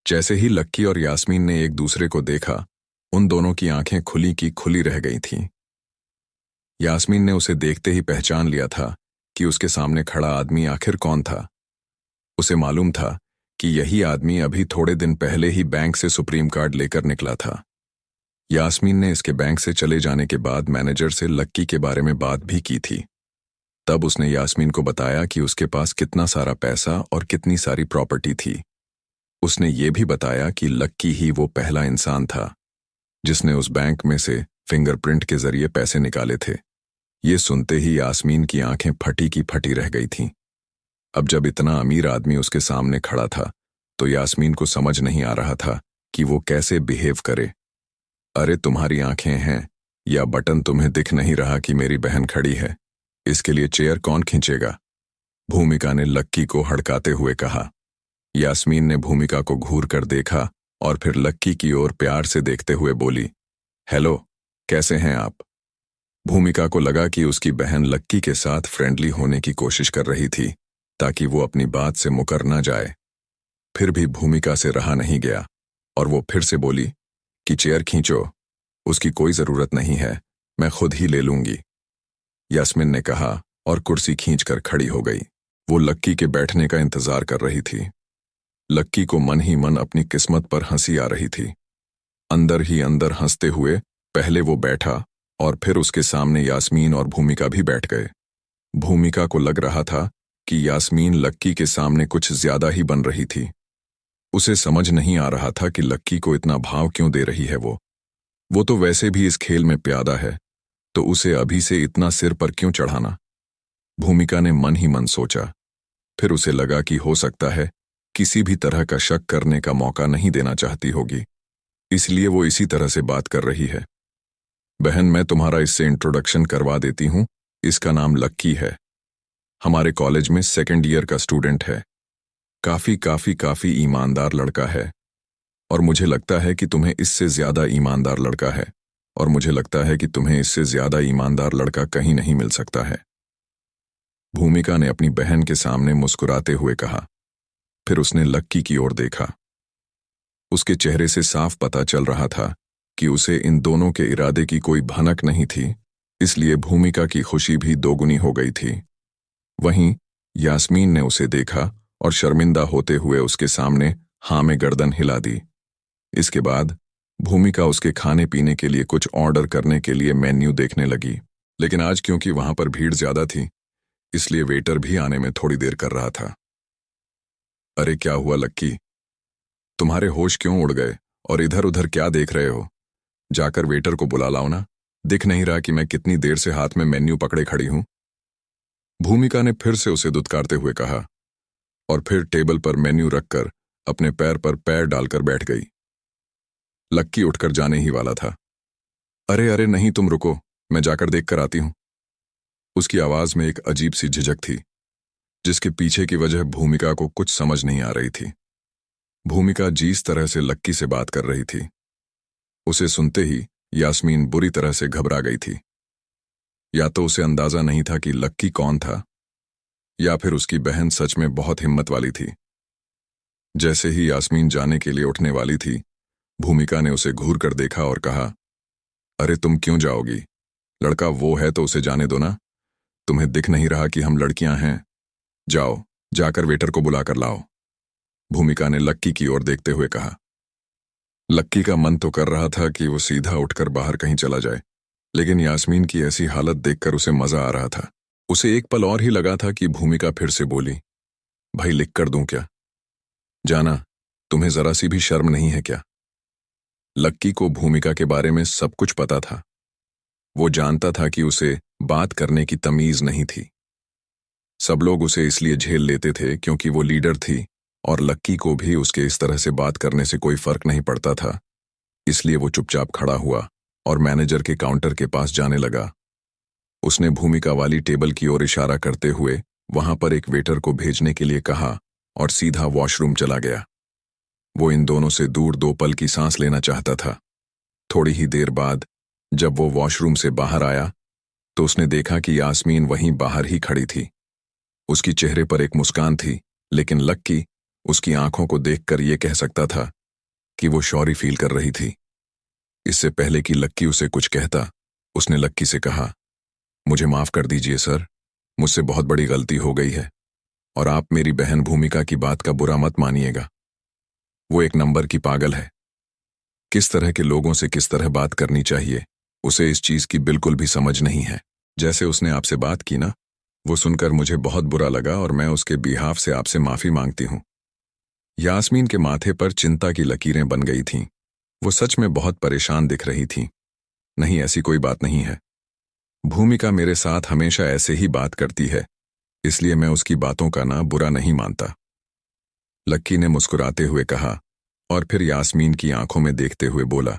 जैसे ही लक्की और यास्मीन ने एक दूसरे को देखा, उन दोनों की आंखें खुली की खुली रह गई थीं। यास्मीन ने उसे देखते ही पहचान लिया था कि उसके सामने खड़ा आदमी आखिर कौन था। उसे मालूम था कि यही आदमी अभी थोड़े दिन पहले ही बैंक से सुप्रीम कार्ड लेकर निकला था। यास्मीन ने इसके बैंक से चले जाने के बाद मैनेजर से लक्की के बारे में बात भी की थी। तब उसने यास्मीन को बताया कि उसके पास कितना सारा पैसा और कितनी सारी प्रॉपर्टी थी। उसने ये भी बताया कि लक्की ही वो पहला इंसान था जिसने उस बैंक में से फिंगरप्रिंट के जरिए पैसे निकाले थे। ये सुनते ही यास्मीन की आंखें फटी की फटी रह गई थीं। अब जब इतना अमीर आदमी उसके सामने खड़ा था तो यास्मीन को समझ नहीं आ रहा था कि वो कैसे बिहेव करे। अरे तुम्हारी आंखें हैं या बटन तुम्हें दिख नहीं रहा कि मेरी बहन खड़ी है? इसके लिए चेयर कौन खींचेगा? भूमिका ने लक्की को हड़काते हुए कहा। यास्मीन ने भूमिका को घूर कर देखा और फिर लक्की की ओर प्यार से देखते हुए बोली, हेलो, कैसे हैं आप? भूमिका को लगा कि उसकी बहन लक्की के साथ फ्रेंडली होने की कोशिश कर रही थी ताकि वो अपनी बात से मुकर न जाए। फिर भी भूमिका से रहा नहीं गया और वो फिर से बोली कि चेयर खींचो, उसकी कोई जरूरत नहीं है, मैं खुद ही ले लूंगी। यास्मीन ने कहा और कुर्सी खींचकर खड़ी हो गई। वो लक्की के बैठने का इंतजार कर रही थी। लक्की को मन ही मन अपनी किस्मत पर हंसी आ रही थी। अंदर ही अंदर हंसते हुए पहले वो बैठा और फिर उसके सामने यास्मीन और भूमिका भी बैठ गए। भूमिका को लग रहा था कि यास्मीन लक्की के सामने कुछ ज्यादा ही बन रही थी। उसे समझ नहीं आ रहा था कि लक्की को इतना भाव क्यों दे रही है। वो तो वैसे भी इस खेल में प्यादा है, तो उसे अभी से इतना सिर पर क्यों चढ़ाना? भूमिका ने मन ही मन सोचा। फिर उसे लगा कि हो सकता है किसी भी तरह का शक करने का मौका नहीं देना चाहती होगी, इसलिए वो इसी तरह से बात कर रही है। बहन, मैं तुम्हारा इससे इंट्रोडक्शन करवा देती हूँ। इसका नाम लक्की है। हमारे कॉलेज में सेकंड ईयर का स्टूडेंट है। काफी काफी काफी ईमानदार लड़का है और मुझे लगता है कि तुम्हें इससे ज्यादा ईमानदार लड़का है और मुझे लगता है कि तुम्हें इससे ज्यादा ईमानदार लड़का कहीं नहीं मिल सकता है। भूमिका ने अपनी बहन के सामने मुस्कुराते हुए कहा। फिर उसने लक्की की ओर देखा। उसके चेहरे से साफ पता चल रहा था कि उसे इन दोनों के इरादे की कोई भनक नहीं थी, इसलिए भूमिका की खुशी भी दोगुनी हो गई थी। वहीं यास्मीन ने उसे देखा और शर्मिंदा होते हुए उसके सामने हाँ में गर्दन हिला दी। इसके बाद भूमिका उसके खाने पीने के लिए कुछ ऑर्डर करने के लिए मेन्यू देखने लगी, लेकिन आज क्योंकि वहां पर भीड़ ज्यादा थी इसलिए वेटर भी आने में थोड़ी देर कर रहा था। अरे क्या हुआ लक्की, तुम्हारे होश क्यों उड़ गए और इधर उधर क्या देख रहे हो? जाकर वेटर को बुला लाओ ना, दिख नहीं रहा कि मैं कितनी देर से हाथ में मेन्यू पकड़े खड़ी हूं? भूमिका ने फिर से उसे दुत्कारते हुए कहा और फिर टेबल पर मेन्यू रखकर अपने पैर पर पैर डालकर बैठ गई। लक्की उठकर जाने ही वाला था। अरे अरे नहीं, तुम रुको, मैं जाकर देख कर आती हूं। उसकी आवाज में एक अजीब सी झिझक थी जिसके पीछे की वजह भूमिका को कुछ समझ नहीं आ रही थी। भूमिका जिस तरह से लक्की से बात कर रही थी उसे सुनते ही यास्मीन बुरी तरह से घबरा गई थी। या तो उसे अंदाजा नहीं था कि लक्की कौन था या फिर उसकी बहन सच में बहुत हिम्मत वाली थी। जैसे ही यास्मीन जाने के लिए उठने वाली थी, भूमिका ने उसे घूर कर देखा और कहा, अरे तुम क्यों जाओगी? लड़का वो है तो उसे जाने दो ना। तुम्हें दिख नहीं रहा कि हम लड़कियां हैं? जाओ, जाकर वेटर को बुला कर लाओ। भूमिका ने लक्की की ओर देखते हुए कहा। लक्की का मन तो कर रहा था कि वो सीधा उठकर बाहर कहीं चला जाए, लेकिन यास्मीन की ऐसी हालत देखकर उसे मजा आ रहा था। उसे एक पल और ही लगा था कि भूमिका फिर से बोली, भाई लिख कर दूं क्या? जाना, तुम्हें जरा सी भी शर्म नहीं है क्या? लक्की को भूमिका के बारे में सब कुछ पता था। वो जानता था कि उसे बात करने की तमीज नहीं थी। सब लोग उसे इसलिए झेल लेते थे क्योंकि वो लीडर थी और लक्की को भी उसके इस तरह से बात करने से कोई फर्क नहीं पड़ता था। इसलिए वो चुपचाप खड़ा हुआ और मैनेजर के काउंटर के पास जाने लगा। उसने भूमिका वाली टेबल की ओर इशारा करते हुए वहां पर एक वेटर को भेजने के लिए कहा और सीधा वॉशरूम चला गया। वो इन दोनों से दूर 2 पल की सांस लेना चाहता था। थोड़ी ही देर बाद जब वो वॉशरूम से बाहर आया तो उसने देखा कि यास्मीन वहीं बाहर ही खड़ी थी। उसकी चेहरे पर एक मुस्कान थी, लेकिन लक्की उसकी आंखों को देखकर यह कह सकता था कि वो शौरी फील कर रही थी। इससे पहले कि लक्की उसे कुछ कहता, उसने लक्की से कहा, मुझे माफ कर दीजिए सर, मुझसे बहुत बड़ी गलती हो गई है और आप मेरी बहन भूमिका की बात का बुरा मत मानिएगा। वो एक नंबर की पागल है। किस तरह के लोगों से किस तरह बात करनी चाहिए उसे इस चीज की बिल्कुल भी समझ नहीं है। जैसे उसने आपसे बात की ना, वो सुनकर मुझे बहुत बुरा लगा और मैं उसके बिहाफ से आपसे माफी मांगती हूँ। यास्मीन के माथे पर चिंता की लकीरें बन गई थीं। वो सच में बहुत परेशान दिख रही थी। नहीं, ऐसी कोई बात नहीं है। भूमिका मेरे साथ हमेशा ऐसे ही बात करती है, इसलिए मैं उसकी बातों का ना बुरा नहीं मानता। लक्की ने मुस्कुराते हुए कहा और फिर यास्मीन की आंखों में देखते हुए बोला,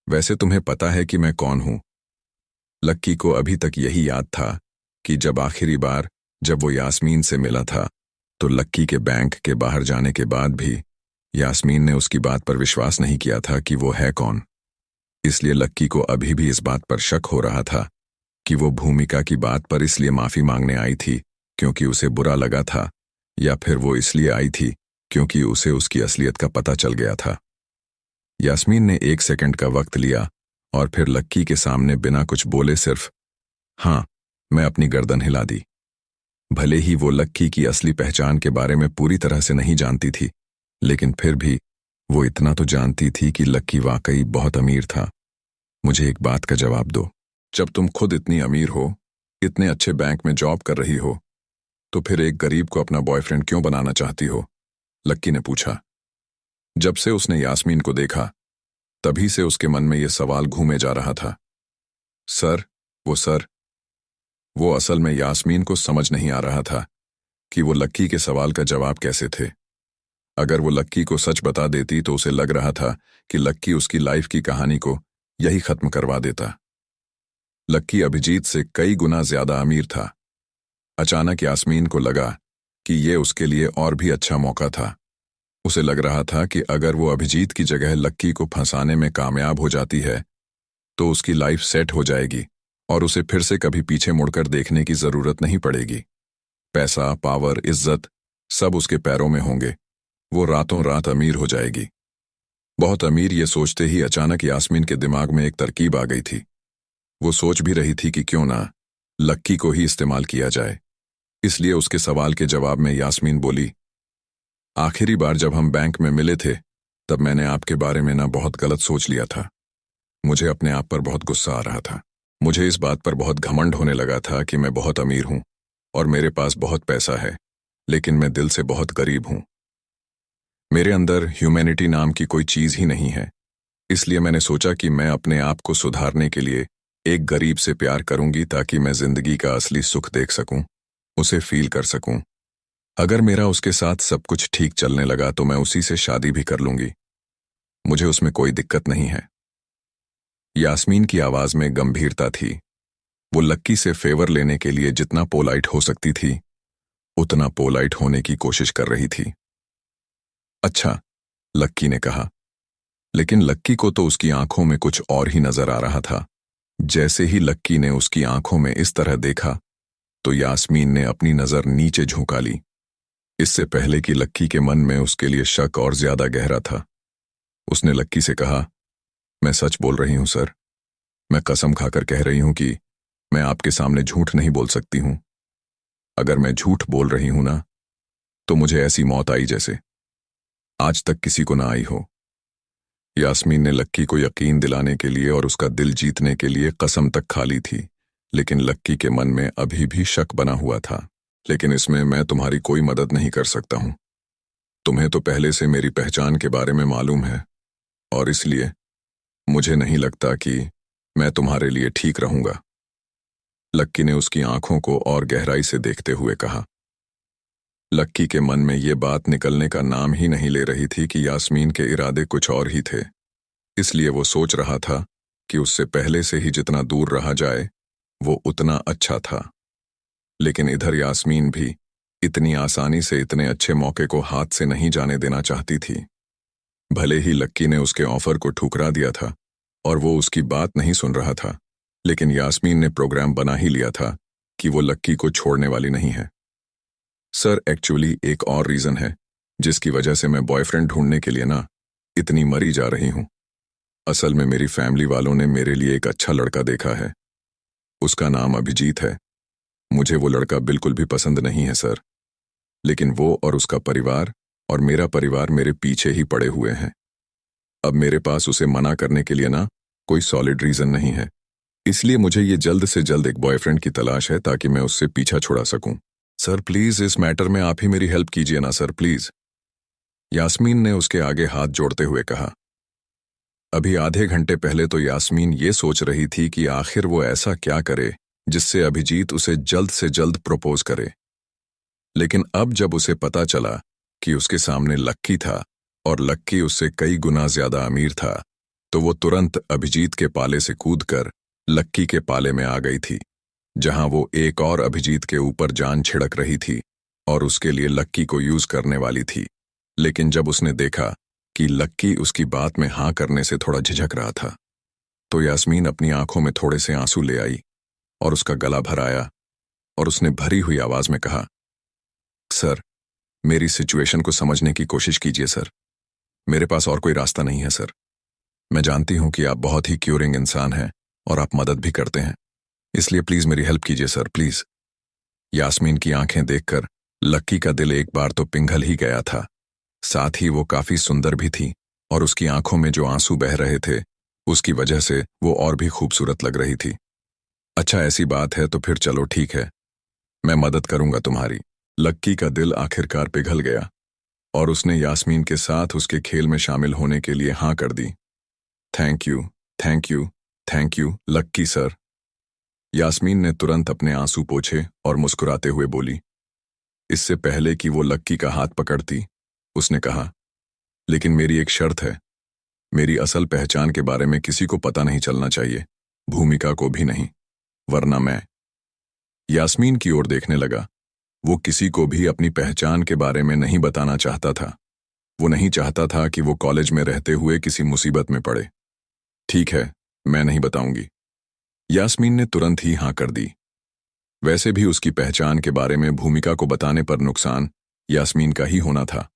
वैसे तुम्हें पता है कि मैं कौन हूं? लक्की को अभी तक यही याद था कि जब आखिरी बार जब वो यास्मीन से मिला था तो लक्की के बैंक के बाहर जाने के बाद भी यास्मीन ने उसकी बात पर विश्वास नहीं किया था कि वो है कौन। इसलिए लक्की को अभी भी इस बात पर शक हो रहा था कि वो भूमिका की बात पर इसलिए माफी मांगने आई थी क्योंकि उसे बुरा लगा था, या फिर वो इसलिए आई थी क्योंकि उसे उसकी असलियत का पता चल गया था। यास्मीन ने 1 सेकंड का वक्त लिया और फिर लक्की के सामने बिना कुछ बोले सिर्फ हाँ मैं अपनी गर्दन हिला दी। भले ही वो लक्की की असली पहचान के बारे में पूरी तरह से नहीं जानती थी, लेकिन फिर भी वो इतना तो जानती थी कि लक्की वाकई बहुत अमीर था। मुझे एक बात का जवाब दो, जब तुम खुद इतनी अमीर हो, इतने अच्छे बैंक में जॉब कर रही हो, तो फिर एक गरीब को अपना बॉयफ्रेंड क्यों बनाना चाहती हो? लक्की ने पूछा। जब से उसने यास्मीन को देखा तभी से उसके मन में यह सवाल घूमे जा रहा था। सर, वो असल में यास्मीन को समझ नहीं आ रहा था कि वो लक्की के सवाल का जवाब कैसे थे। अगर वो लक्की को सच बता देती तो उसे लग रहा था कि लक्की उसकी लाइफ की कहानी को यही खत्म करवा देता। लक्की अभिजीत से कई गुना ज्यादा अमीर था। अचानक यास्मीन को लगा कि ये उसके लिए और भी अच्छा मौका था। उसे लग रहा था कि अगर वो अभिजीत की जगह लक्की को फंसाने में कामयाब हो जाती है तो उसकी लाइफ सेट हो जाएगी और उसे फिर से कभी पीछे मुड़कर देखने की जरूरत नहीं पड़ेगी। पैसा, पावर, इज्जत सब उसके पैरों में होंगे। वो रातों रात अमीर हो जाएगी। बहुत अमीर, ये सोचते ही अचानक यास्मीन के दिमाग में एक तरकीब आ गई थी। वो सोच भी रही थी कि क्यों ना लक्की को ही इस्तेमाल किया जाए। इसलिए उसके सवाल के जवाब में यास्मीन बोली, आखिरी बार जब हम बैंक में मिले थे तब मैंने आपके बारे में ना बहुत गलत सोच लिया था। मुझे अपने आप पर बहुत गुस्सा आ रहा था। मुझे इस बात पर बहुत घमंड होने लगा था कि मैं बहुत अमीर हूं और मेरे पास बहुत पैसा है, लेकिन मैं दिल से बहुत गरीब हूं। मेरे अंदर ह्यूमैनिटी नाम की कोई चीज ही नहीं है। इसलिए मैंने सोचा कि मैं अपने आप को सुधारने के लिए एक गरीब से प्यार करूंगी ताकि मैं जिंदगी का असली सुख देख सकूं, उसे फील कर सकूं। अगर मेरा उसके साथ सब कुछ ठीक चलने लगा तो मैं उसी से शादी भी कर लूंगी। मुझे उसमें कोई दिक्कत नहीं है। यास्मीन की आवाज में गंभीरता थी। वो लक्की से फेवर लेने के लिए जितना पोलाइट हो सकती थी उतना पोलाइट होने की कोशिश कर रही थी। अच्छा, लक्की ने कहा। लेकिन लक्की को तो उसकी आंखों में कुछ और ही नजर आ रहा था। जैसे ही लक्की ने उसकी आंखों में इस तरह देखा तो यास्मीन ने अपनी नजर नीचे झुका ली। इससे पहले कि लक्की के मन में उसके लिए शक और ज्यादा गहरा था, उसने लक्की से कहा, मैं सच बोल रही हूं सर। मैं कसम खाकर कह रही हूं कि मैं आपके सामने झूठ नहीं बोल सकती हूं। अगर मैं झूठ बोल रही हूं ना, तो मुझे ऐसी मौत आई जैसे आज तक किसी को ना आई हो। यास्मीन ने लक्की को यकीन दिलाने के लिए और उसका दिल जीतने के लिए कसम तक खा ली थी, लेकिन लक्की के मन में अभी भी शक बना हुआ था। लेकिन इसमें मैं तुम्हारी कोई मदद नहीं कर सकता हूं। तुम्हें तो पहले से मेरी पहचान के बारे में मालूम है और इसलिए मुझे नहीं लगता कि मैं तुम्हारे लिए ठीक रहूंगा। लक्की ने उसकी आंखों को और गहराई से देखते हुए कहा। लक्की के मन में ये बात निकलने का नाम ही नहीं ले रही थी कि यास्मीन के इरादे कुछ और ही थे। इसलिए वो सोच रहा था कि उससे पहले से ही जितना दूर रहा जाए वो उतना अच्छा था। लेकिन इधर यास्मीन भी इतनी आसानी से इतने अच्छे मौके को हाथ से नहीं जाने देना चाहती थी। भले ही लक्की ने उसके ऑफर को ठुकरा दिया था और वो उसकी बात नहीं सुन रहा था, लेकिन यास्मीन ने प्रोग्राम बना ही लिया था कि वो लक्की को छोड़ने वाली नहीं है। सर, एक्चुअली एक और रीजन है जिसकी वजह से मैं बॉयफ्रेंड ढूंढने के लिए ना इतनी मरी जा रही हूं। असल में मेरी फैमिली वालों ने मेरे लिए एक अच्छा लड़का देखा है। उसका नाम अभिजीत है। मुझे वो लड़का बिल्कुल भी पसंद नहीं है सर, लेकिन वो और उसका परिवार और मेरा परिवार मेरे पीछे ही पड़े हुए हैं। अब मेरे पास उसे मना करने के लिए ना कोई सॉलिड रीजन नहीं है, इसलिए मुझे ये जल्द से जल्द एक बॉयफ्रेंड की तलाश है ताकि मैं उससे पीछा छुड़ा सकूं। सर प्लीज इस मैटर में आप ही मेरी हेल्प कीजिए ना सर, प्लीज। यास्मीन ने उसके आगे हाथ जोड़ते हुए कहा। अभी आधे घंटे पहले तो यास्मीन ये सोच रही थी कि आखिर वो ऐसा क्या करे जिससे अभिजीत उसे जल्द से जल्द प्रपोज करे, लेकिन अब जब उसे पता चला कि उसके सामने लक्की था और लक्की उससे कई गुना ज्यादा अमीर था, तो वो तुरंत अभिजीत के पाले से कूदकर लक्की के पाले में आ गई थी, जहां वो एक और अभिजीत के ऊपर जान छिड़क रही थी और उसके लिए लक्की को यूज करने वाली थी। लेकिन जब उसने देखा कि लक्की उसकी बात में हाँ करने से थोड़ा झिझक रहा था, तो यास्मीन अपनी आंखों में थोड़े से आंसू ले आई और उसका गला भराया और उसने भरी हुई आवाज में कहा, सर मेरी सिचुएशन को समझने की कोशिश कीजिए सर, मेरे पास और कोई रास्ता नहीं है सर। मैं जानती हूं कि आप बहुत ही क्यूरिंग इंसान हैं और आप मदद भी करते हैं, इसलिए प्लीज मेरी हेल्प कीजिए सर, प्लीज। यास्मीन की आंखें देखकर लक्की का दिल एक बार तो पिघल ही गया था, साथ ही वो काफी सुंदर भी थी और उसकी आंखों में जो आंसू बह रहे थे उसकी वजह से वो और भी खूबसूरत लग रही थी। अच्छा ऐसी बात है तो फिर चलो ठीक है, मैं मदद करूंगा तुम्हारी। लक्की का दिल आखिरकार पिघल गया और उसने यास्मीन के साथ उसके खेल में शामिल होने के लिए हाँ कर दी। Thank you, thank you, thank you lucky sir. Yasmin ने तुरंत अपने आंसू पोंछे और मुस्कुराते हुए बोली। इससे पहले कि वो लक्की का हाथ पकड़ती, उसने कहा, लेकिन मेरी एक शर्त है, मेरी असल पहचान के बारे में किसी को पता नहीं चलना चाहिए, भूमिका को भी नहीं, वरना मैं। यास्मीन की ओर देखने लगा। वो किसी को भी अपनी पहचान के बारे में नहीं बताना चाहता था। वो नहीं चाहता था कि वो कॉलेज में रहते हुए किसी मुसीबत में पड़े। ठीक है, मैं नहीं बताऊंगी। यास्मीन ने तुरंत ही हाँ कर दी। वैसे भी उसकी पहचान के बारे में भूमिका को बताने पर नुकसान यास्मीन का ही होना था।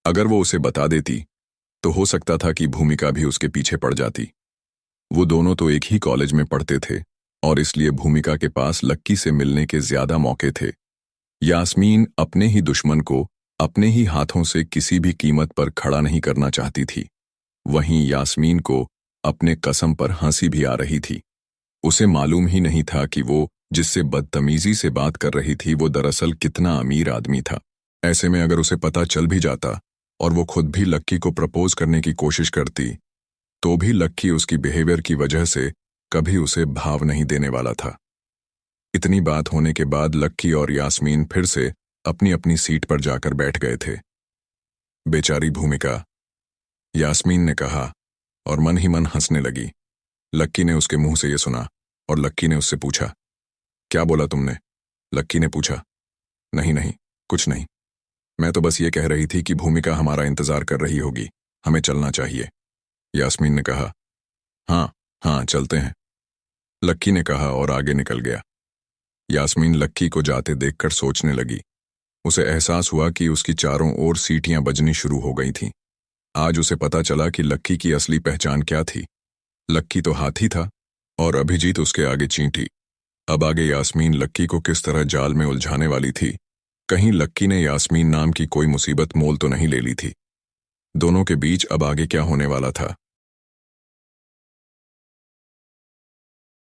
अगर वो उसे बता देती तो हो सकता था कि भूमिका भी उसके पीछे पड़ जाती। वो दोनों तो एक ही कॉलेज में पढ़ते थे और इसलिए भूमिका के पास लक्की से मिलने के ज्यादा मौके थे। यास्मीन अपने ही दुश्मन को अपने ही हाथों से किसी भी कीमत पर खड़ा नहीं करना चाहती थी। वहीं यास्मीन को अपने कसम पर हंसी भी आ रही थी। उसे मालूम ही नहीं था कि वो जिससे बदतमीजी से बात कर रही थी वो दरअसल कितना अमीर आदमी था। ऐसे में अगर उसे पता चल भी जाता और वो खुद भी लक्की को प्रपोज करने की कोशिश करती, तो भी लक्की उसकी बिहेवियर की वजह से कभी उसे भाव नहीं देने वाला था। इतनी बात होने के बाद लक्की और यास्मीन फिर से अपनी अपनी सीट पर जाकर बैठ गए थे। बेचारी भूमिका, यास्मीन ने कहा और मन ही मन हंसने लगी। लक्की ने उसके मुंह से ये सुना और लक्की ने उससे पूछा, क्या बोला तुमने? लक्की ने पूछा। नहीं नहीं, कुछ नहीं, मैं तो बस ये कह रही थी कि भूमिका हमारा इंतजार कर रही होगी, हमें चलना चाहिए। यास्मीन ने कहा। हाँ हाँ चलते हैं, लक्की ने कहा और आगे निकल गया। यास्मीन लक्की को जाते देखकर सोचने लगी। उसे एहसास हुआ कि उसकी चारों ओर सीटियां बजनी शुरू हो गई थीं। आज उसे पता चला कि लक्की की असली पहचान क्या थी। लक्की तो हाथी था और अभिजीत उसके आगे चींटी। अब आगे यास्मीन लक्की को किस तरह जाल में उलझाने वाली थी। कहीं लक्की ने यास्मीन नाम की कोई मुसीबत मोल तो नहीं ले ली थी। दोनों के बीच अब आगे क्या होने वाला था,